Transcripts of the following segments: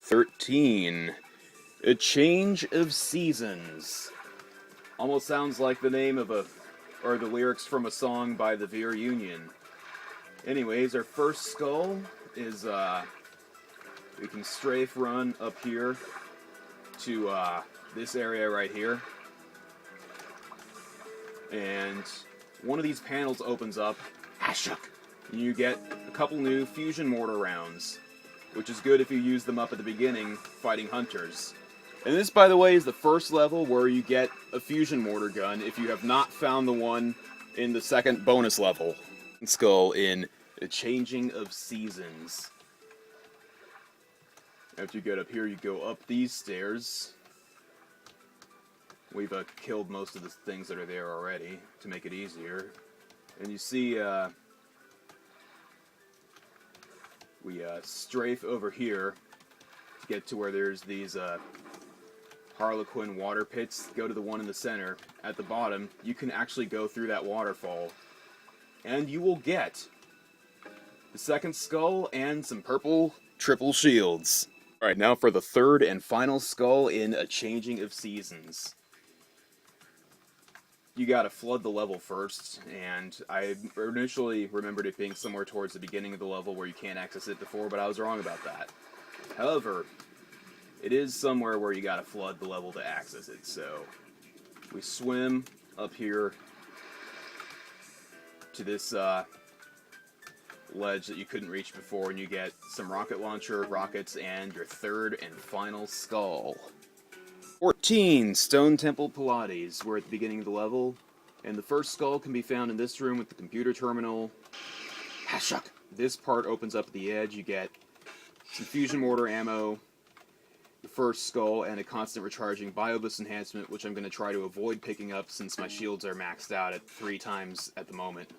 13. A Change of Seasons. Almost sounds like the name of or the lyrics from a song by the Veer Union. Anyways, our first skull is, we can strafe run up here to, this area right here. And one of these panels opens up, and you get a couple new fusion mortar rounds, which is good if you use them up at the beginning fighting hunters. And this, by the way, is the first level where you get a fusion mortar gun if you have not found the one in the second bonus level. Skull in A Changing of Seasons. After you get up here, you go up these stairs. We've killed most of the things that are there already to make it easier. And you see, we strafe over here to get to where there's these Harlequin water pits. Go to the one in the center. At the bottom, you can actually go through that waterfall. And you will get the second skull and some purple triple shields. Alright, now for the third and final skull in A Changing of Seasons. You gotta flood the level first, and I initially remembered it being somewhere towards the beginning of the level where you can't access it before, but I was wrong about that. However, it is somewhere where you gotta flood the level to access it, so we swim up here to this ledge that you couldn't reach before, and you get some rocket launcher, rockets, and your third and final skull. 14. Stone Temple Pilates. We're at the beginning of the level, and the first skull can be found in this room with the computer terminal. This part opens up at the edge. You get some fusion mortar ammo, the first skull, and a constant recharging biobus enhancement, which I'm going to try to avoid picking up since my shields are maxed out at 3 times at the moment.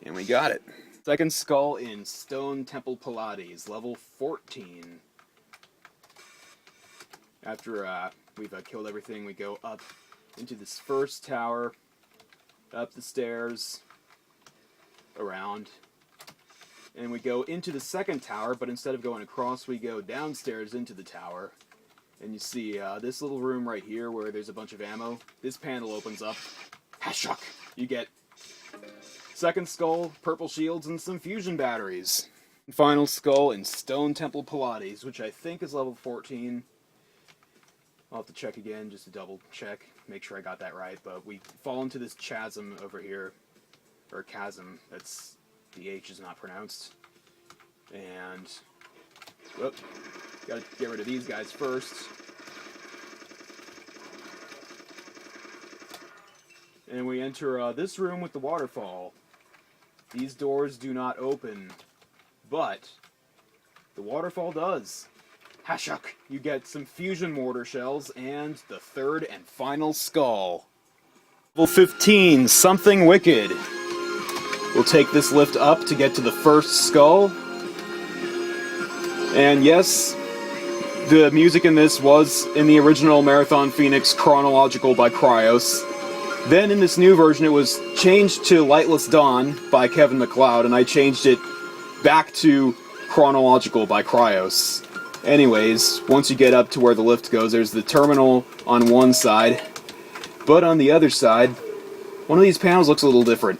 And we got it. Second skull in Stone Temple Pilates, level 14. After we've killed everything, we go up into this first tower, up the stairs, around, and we go into the second tower, but instead of going across, we go downstairs into the tower. And you see this little room right here where there's a bunch of ammo. This panel opens up. You get second skull, purple shields, and some fusion batteries. Final skull in Stone Temple Pilates, which I think is level 14. I'll have to check again just to double check, make sure I got that right, but we fall into this chasm over here, or chasm, that's, the H is not pronounced, and, whoop, gotta get rid of these guys first. And we enter this room with the waterfall. These doors do not open, but the waterfall does. You get some fusion mortar shells and the third and final skull. Level 15, Something Wicked. We'll take this lift up to get to the first skull. And yes, the music in this was in the original Marathon Phoenix Chronological by Cryos. Then in this new version it was changed to Lightless Dawn by Kevin MacLeod, and I changed it back to Chronological by Cryos. Anyways, once you get up to where the lift goes, there's the terminal on one side, but on the other side, one of these panels looks a little different.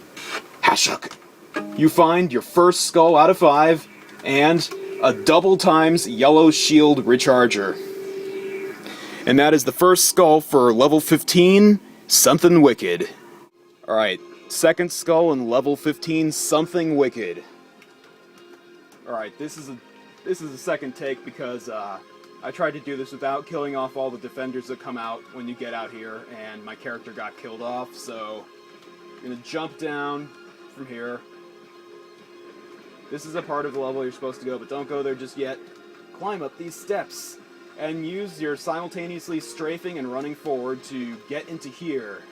You find your first skull out of 5, and a double times yellow shield recharger. And that is the first skull for level 15, Something Wicked. Alright, second skull in level 15, Something Wicked. Alright, this is a second take because I tried to do this without killing off all the defenders that come out when you get out here, and my character got killed off, so I'm going to jump down from here. This is a part of the level you're supposed to go, but don't go there just yet. Climb up these steps, and use your simultaneously strafing and running forward to get into here.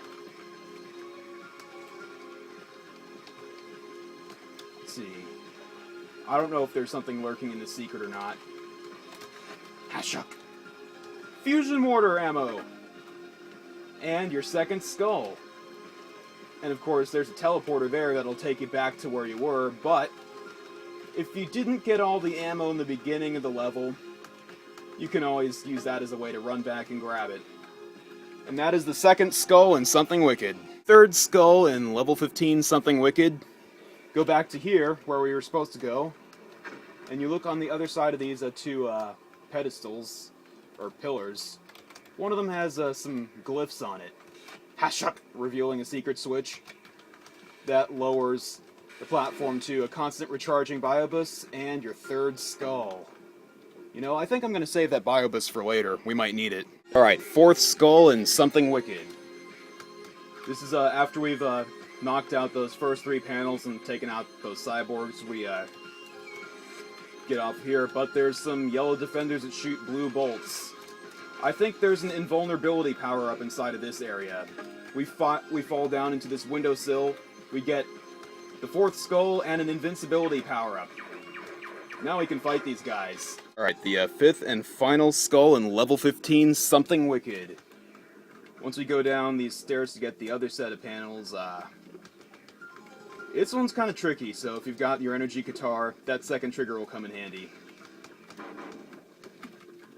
Let's see. I don't know if there's something lurking in the secret or not. Fusion mortar ammo! And your second skull. And of course, there's a teleporter there that'll take you back to where you were, but if you didn't get all the ammo in the beginning of the level, you can always use that as a way to run back and grab it. And that is the second skull in Something Wicked. Third skull in level 15 Something Wicked. Go back to here, where we were supposed to go, and you look on the other side of these two pedestals, or pillars. One of them has some glyphs on it. Hashuk, revealing a secret switch that lowers the platform to a constant recharging biobus and your third skull. You know, I think I'm going to save that biobus for later. We might need it. Alright, fourth skull in Something Wicked. This is after we've knocked out those first three panels and taken out those cyborgs. We get off here, but there's some yellow defenders that shoot blue bolts. I think there's an invulnerability power-up inside of this area. We fall down into this windowsill. We get the fourth skull and an invincibility power-up. Now we can fight these guys. Alright, the fifth and final skull in level 15, Something Wicked. Once we go down these stairs to get the other set of panels, this one's kind of tricky, so if you've got your energy guitar, that second trigger will come in handy.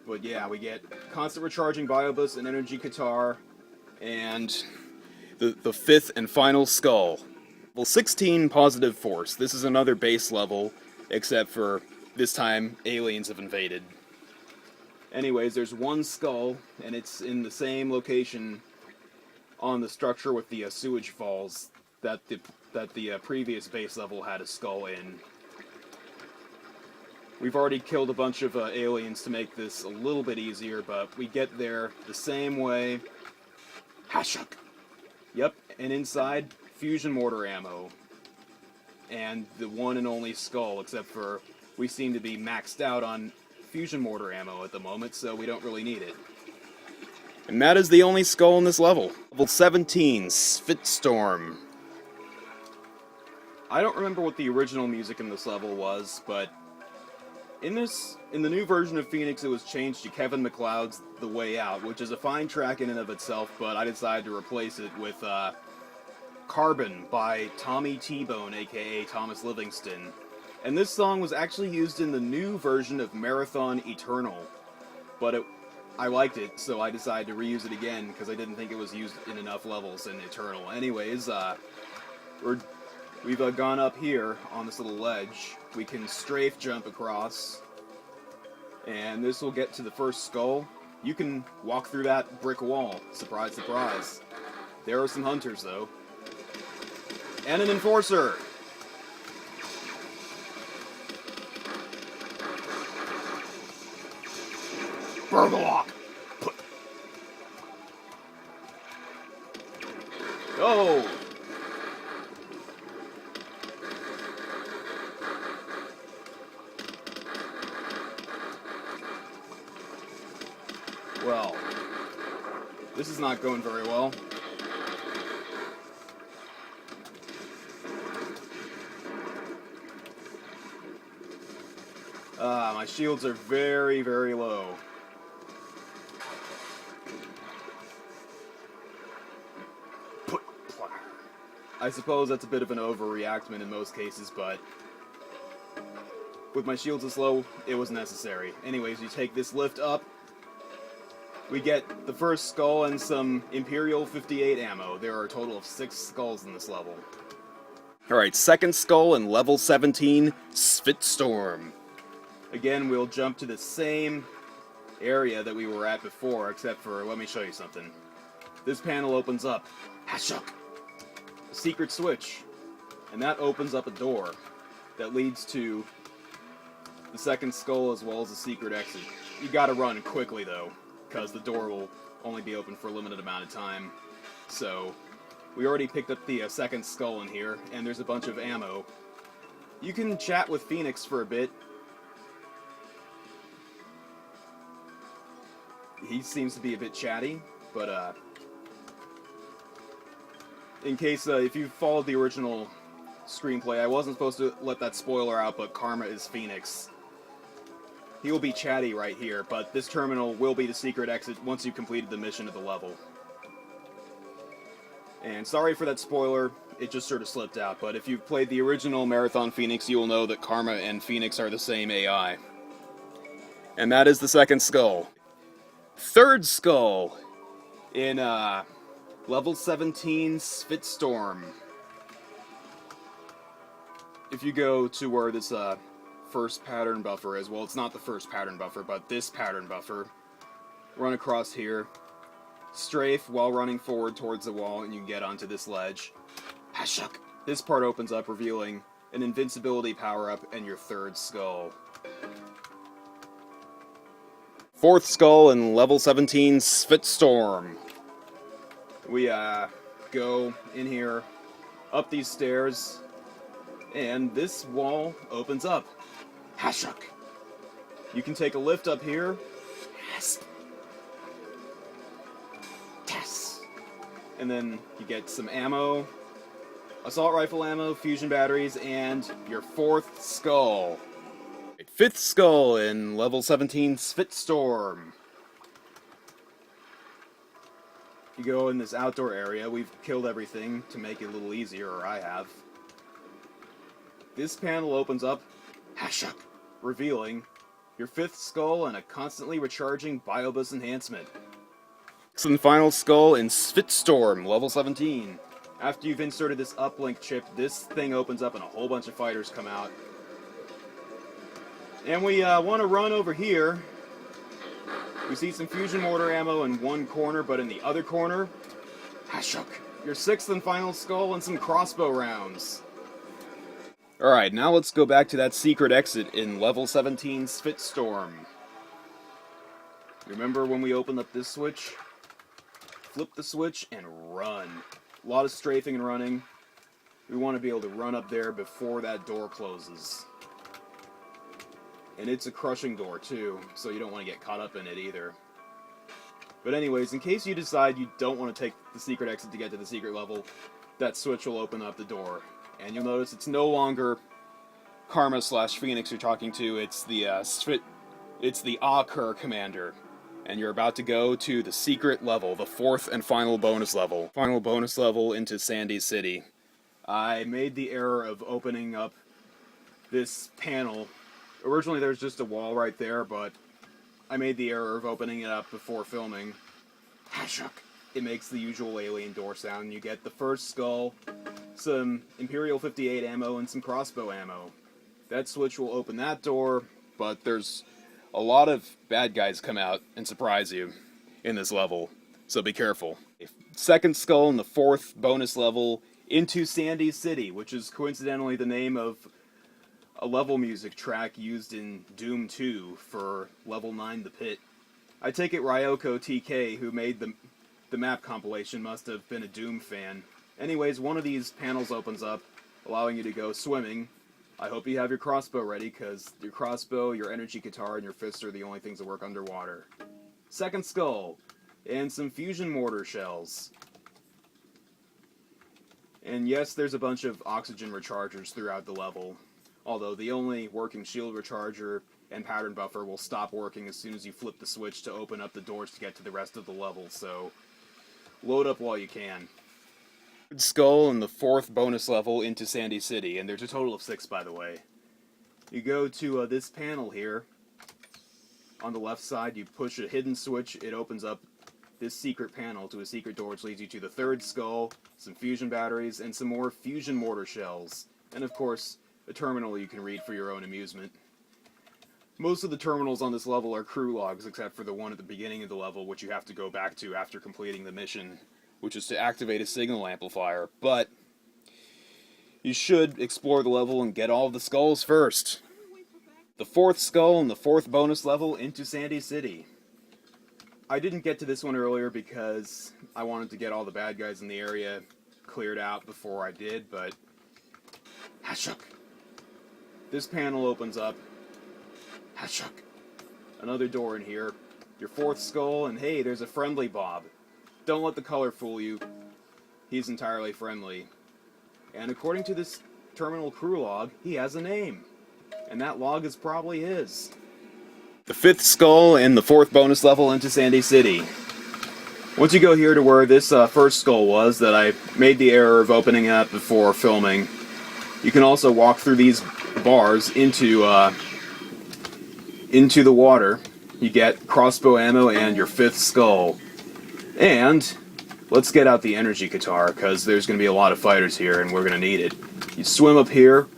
But yeah, we get constant recharging biobus and energy guitar, and the fifth and final skull. Level 16, Positive Force. This is another base level, except for this time aliens have invaded. Anyways, there's one skull, and it's in the same location on the structure with the sewage falls that the previous base level had a skull in. We've already killed a bunch of aliens to make this a little bit easier, but we get there the same way. Hashuk! Yep, and inside, fusion mortar ammo. And the one and only skull, except for we seem to be maxed out on fusion mortar ammo at the moment, so we don't really need it. And that is the only skull in this level. Level 17, Spitstorm. I don't remember what the original music in this level was, but in the new version of Phoenix, it was changed to Kevin MacLeod's The Way Out, which is a fine track in and of itself, but I decided to replace it with Carbon by Tommy T-Bone, aka Thomas Livingston. And this song was actually used in the new version of Marathon Eternal, but I liked it, so I decided to reuse it again, because I didn't think it was used in enough levels in Eternal. Anyways, we've gone up here on this little ledge. We can strafe jump across, and this will get to the first skull. You can walk through that brick wall. Surprise, surprise. There are some hunters, though. And an enforcer! Burglock! Oh! Well, this is not going very well. My shields are very, very low. I suppose that's a bit of an overreactment in most cases, but with my shields this low, it was necessary. Anyways, you take this lift up, we get the first skull and some Imperial 58 ammo. There are a total of 6 skulls in this level. Alright, second skull in level 17, Spitstorm. Again, we'll jump to the same area that we were at before, except for, let me show you something. This panel opens up. Hashuk! A secret switch. And that opens up a door that leads to the second skull as well as a secret exit. You gotta run quickly, though, because the door will only be open for a limited amount of time. So, we already picked up the second skull in here, and there's a bunch of ammo. You can chat with Phoenix for a bit. He seems to be a bit chatty, but in case, if you followed the original screenplay, I wasn't supposed to let that spoiler out, but Karma is Phoenix. He will be chatty right here, but this terminal will be the secret exit once you've completed the mission of the level. And sorry for that spoiler, it just sort of slipped out, but if you've played the original Marathon Phoenix, you will know that Karma and Phoenix are the same AI. And that is the second skull. Third skull in level 17 Spitstorm. If you go to where this first pattern buffer is, well, it's not the first pattern buffer, but this pattern buffer, run across here, strafe while running forward towards the wall, and you can get onto this ledge. Hashuk! This part opens up, revealing an invincibility power-up and your third skull. Fourth skull in level 17 Spitstorm. We go in here, up these stairs, and this wall opens up. Hashuk! You can take a lift up here. And then you get some ammo, assault rifle ammo, fusion batteries, and your fourth skull. Fifth skull in level 17 Spitstorm. You go in this outdoor area. We've killed everything to make it a little easier, or I have. This panel opens up, Hashuk, revealing your fifth skull and a constantly recharging Biobus enhancement. Sixth and final skull in Spitstorm, level 17. After you've inserted this uplink chip, this thing opens up and a whole bunch of fighters come out. And we want to run over here. We see some fusion mortar ammo in one corner, but in the other corner, Hashuk, your sixth and final skull and some crossbow rounds. Alright, now let's go back to that secret exit in level 17 Spitstorm. Remember when we opened up this switch? Flip the switch and run. A lot of strafing and running. We want to be able to run up there before that door closes. And it's a crushing door too, so you don't want to get caught up in it either. But anyways, in case you decide you don't want to take the secret exit to get to the secret level, that switch will open up the door. And you'll notice it's no longer Karma / Phoenix you're talking to, it's the Akur commander. And you're about to go to the secret level, the fourth and final bonus level. Final bonus level into Sandy City. I made the error of opening up this panel. Originally there's just a wall right there, but I made the error of opening it up before filming. Hashuk! It makes the usual alien door sound. You get the first skull, some Imperial 58 ammo, and some crossbow ammo. That switch will open that door, but there's a lot of bad guys come out and surprise you in this level, so be careful. Second skull in the fourth bonus level into Sandy City, which is coincidentally the name of a level music track used in Doom 2 for level 9 The Pit. I take it Ryoko TK, who made the map compilation, must have been a Doom fan. Anyways, one of these panels opens up, allowing you to go swimming. I hope you have your crossbow ready, because your crossbow, your energy guitar, and your fists are the only things that work underwater. Second skull, and some fusion mortar shells. And yes, there's a bunch of oxygen rechargers throughout the level, although the only working shield recharger and pattern buffer will stop working as soon as you flip the switch to open up the doors to get to the rest of the level, so load up while you can. Skull in the fourth bonus level into Sandy City, and there's a total of 6, by the way. You go to this panel here. On the left side, you push a hidden switch, it opens up this secret panel to a secret door which leads you to the third skull, some fusion batteries, and some more fusion mortar shells. And of course, a terminal you can read for your own amusement. Most of the terminals on this level are crew logs, except for the one at the beginning of the level, which you have to go back to after completing the mission, which is to activate a signal amplifier, but you should explore the level and get all of the skulls first. The fourth skull in the fourth bonus level into Sandy City. I didn't get to this one earlier because I wanted to get all the bad guys in the area cleared out before I did, but Hashuk! This panel opens up. Hashuk! Another door in here. Your fourth skull, and hey, there's a friendly Bob. Don't let the color fool you. He's entirely friendly. And according to this terminal crew log, he has a name. And that log is probably his. The fifth skull in the fourth bonus level into Sandy City. Once you go here to where this first skull was that I made the error of opening up before filming, you can also walk through these bars into the water. You get crossbow ammo and your 5th skull. And let's get out the energy guitar, because there's going to be a lot of fighters here and we're going to need it. You swim up here,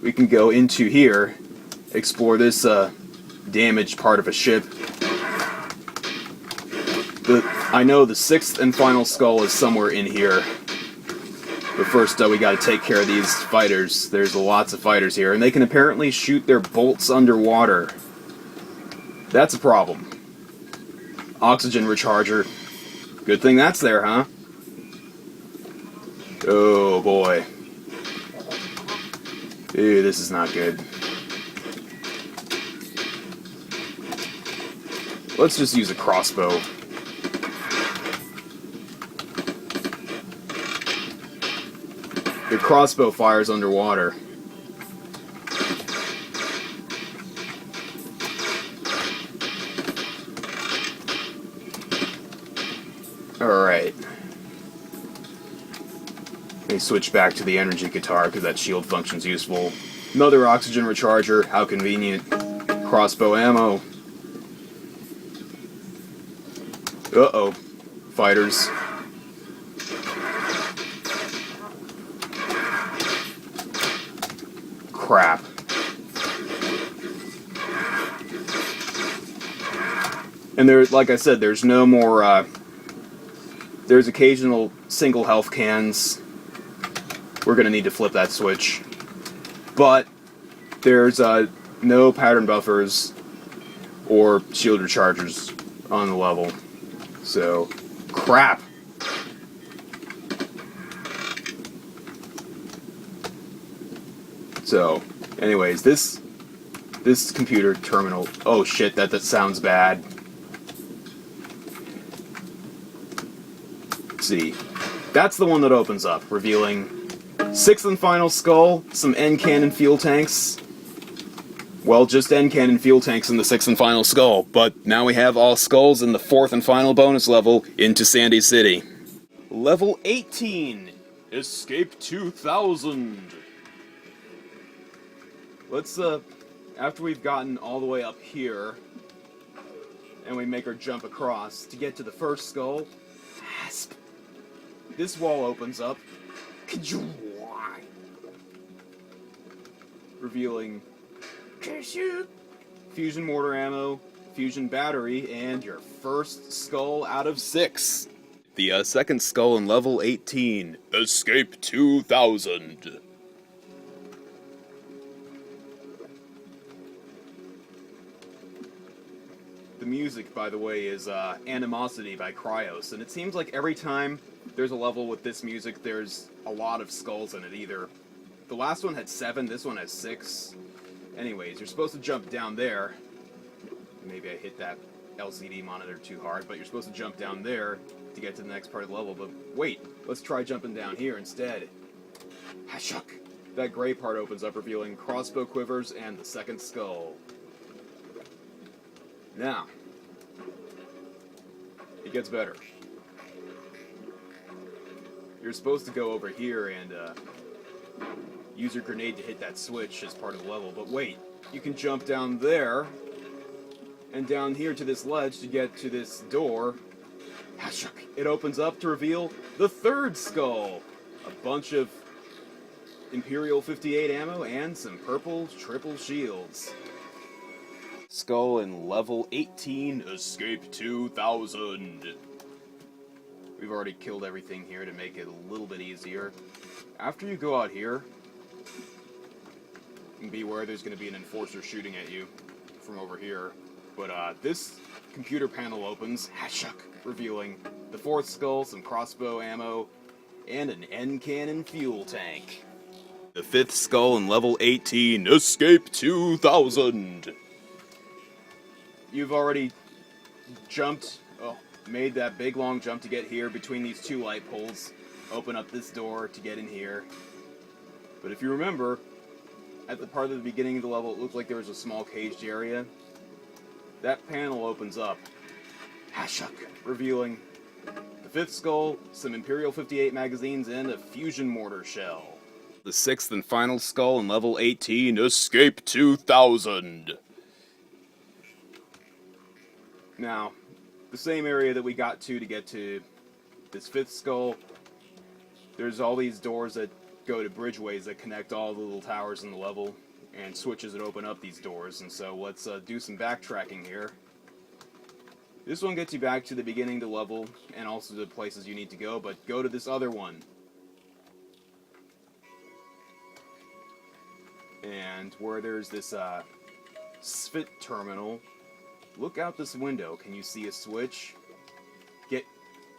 we can go into here, explore this damaged part of a ship. I know the 6th and final skull is somewhere in here. But first, we gotta take care of these fighters. There's lots of fighters here, and they can apparently shoot their bolts underwater. That's a problem. Oxygen recharger. Good thing that's there, huh? Oh boy. Ew, this is not good. Let's just use a crossbow. Your crossbow fires underwater. Alright. Let me switch back to the energy guitar because that shield function's useful. Another oxygen recharger, how convenient. Crossbow ammo. Uh-oh. Fighters. Crap. And there, like I said, there's no more, there's occasional single health cans. We're gonna need to flip that switch. But there's no pattern buffers or shield rechargers on the level. So, crap. So, anyways, this computer terminal. Oh shit, that sounds bad. Let's see. That's the one that opens up, revealing 6th and final skull, some end cannon fuel tanks. Well, just end cannon fuel tanks in the 6th and final skull, but now we have all skulls in the 4th and final bonus level into Sandy City. Level 18, Escape 2000. Let's, after we've gotten all the way up here, and we make our jump across, to get to the first skull, hasp. This wall opens up, revealing fusion mortar ammo, fusion battery, and your first skull out of 6. The 2nd skull in level 18, Escape 2000. The music, by the way, is Animosity by Cryos, and it seems like every time there's a level with this music, there's a lot of skulls in it either. The last one had 7, this one has 6. Anyways, you're supposed to jump down there. Maybe I hit that LCD monitor too hard, but you're supposed to jump down there to get to the next part of the level. But wait, let's try jumping down here instead. Hashuk! That gray part opens up, revealing crossbow quivers and the 2nd skull. Now, it gets better. You're supposed to go over here and use your grenade to hit that switch as part of the level, but wait, you can jump down there and down here to this ledge to get to this door. It opens up to reveal the 3rd skull. A bunch of Imperial 58 ammo and some purple triple shields. Skull in level 18, Escape 2000. We've already killed everything here to make it a little bit easier. After you go out here, and beware there's going to be an enforcer shooting at you from over here. But this computer panel opens, Hashuk, revealing the 4th skull, some crossbow ammo, and an end cannon fuel tank. The 5th skull in level 18, Escape 2000. You've already jumped, made that big long jump to get here between these 2 light poles. Open up this door to get in here. But if you remember, at the part of the beginning of the level, it looked like there was a small caged area. That panel opens up. Hashuk, revealing The fifth skull, some Imperial 58 magazines, and a fusion mortar shell. The sixth and final skull in level 18, Escape 2000. Now, the same area that we got to get to this fifth skull, there's all these doors that go to bridgeways that connect all the little towers in the level, and switches that open up these doors. And so let's do some backtracking here. This one gets you back to the beginning of the level, and also the places you need to go, but go to this other one. And where there's this SFIT terminal, look out this window. Can you see a switch?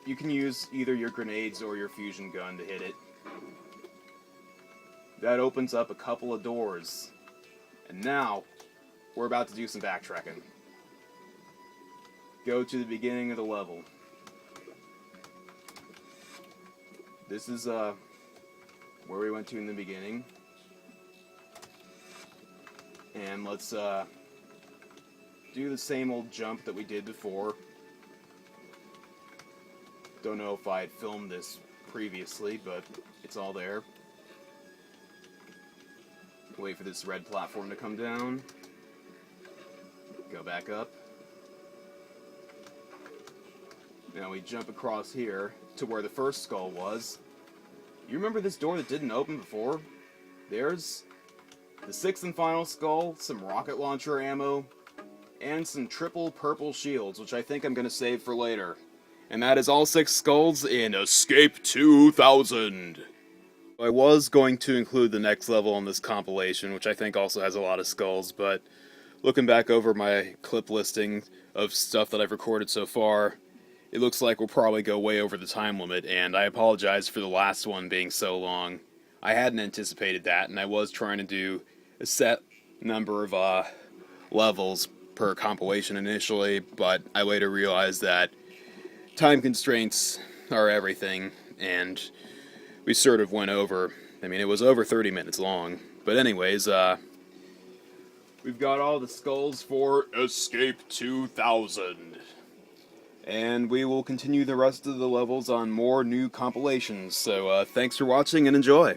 You can use either your grenades or your fusion gun to hit it. That opens up a couple of doors. And now, we're about to do some backtracking. Go to the beginning of the level. This is where we went to in the beginning. And let's do the same old jump that we did before. Don't know if I had filmed this previously, but it's all there. Wait for this red platform to come down. Go back up. Now we jump across here to where the first skull was. You remember this door that didn't open before? There's the sixth and final skull, some rocket launcher ammo, and some triple purple shields, which I think I'm going to save for later. And that is all 6 skulls in Escape 2000. I was going to include the next level on this compilation, which I think also has a lot of skulls, but looking back over my clip listing of stuff that I've recorded so far, it looks like we'll probably go way over the time limit, and I apologize for the last one being so long. I hadn't anticipated that, and I was trying to do a set number of levels per compilation initially, but I later realized that time constraints are everything, and we sort of went over. I mean, it was over 30 minutes long. But anyways, we've got all the skulls for Escape 2000. And we will continue the rest of the levels on more new compilations. So thanks for watching and enjoy.